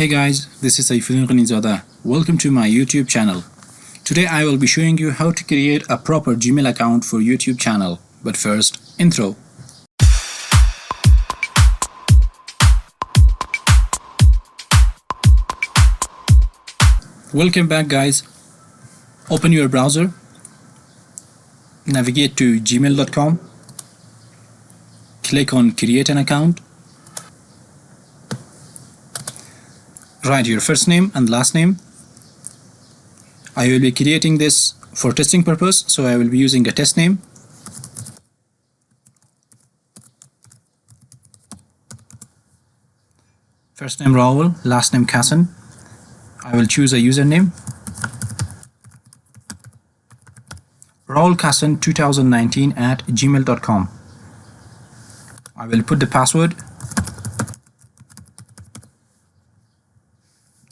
Hey guys, this is Saifuddin Ghanizada. Welcome to my YouTube channel. Today I will be showing you how to create a proper Gmail account for YouTube channel. But first, intro. Welcome back guys. Open your browser. Navigate to gmail.com. Click on create an account. Write your first name and last name. I will be creating this for testing purpose, so I will be using a test name. First name Raul, last name Kassan. I will choose a username. raulkassan2019@gmail.com. I will put the password.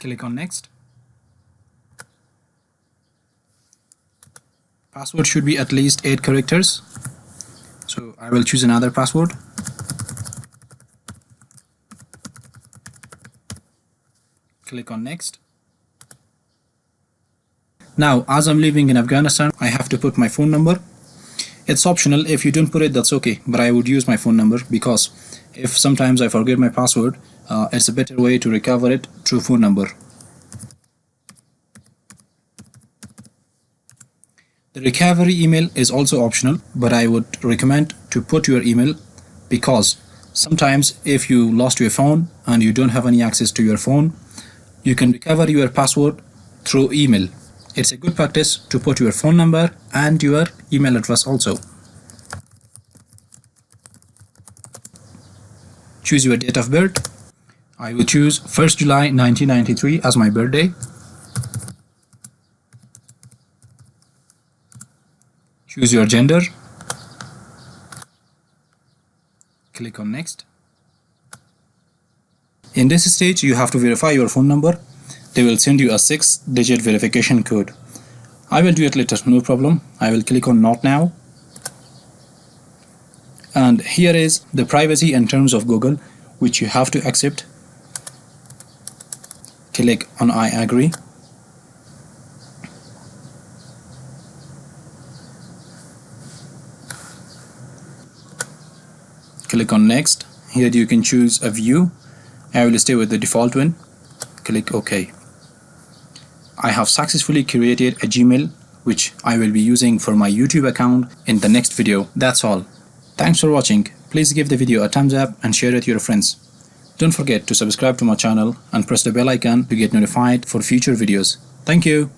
Click on next. Password should be at least 8 characters. So I will choose another password. Click on next. Now, as I'm living in Afghanistan, I have to put my phone number. It's optional. If you don't put it, that's okay. But I would use my phone number because if sometimes I forget my password, it's a better way to recover it through phone number. The recovery email is also optional, but I would recommend to put your email because sometimes if you lost your phone and you don't have any access to your phone, you can recover your password through email. It's a good practice to put your phone number and your email address also. Choose your date of birth. I will choose 1st July 1993 as my birthday. Choose your gender. Click on next. In this stage, you have to verify your phone number. They will send you a 6-digit verification code. I will do it later, no problem. I will click on not now. And here is the privacy and terms of Google, which you have to accept. Click on I agree. Click on next. Here you can choose a view. I will stay with the default one. Click OK. I have successfully created a Gmail which I will be using for my YouTube account in the next video. That's all. Thanks for watching. Please give the video a thumbs up and share it with your friends. Don't forget to subscribe to my channel and press the bell icon to get notified for future videos. Thank you.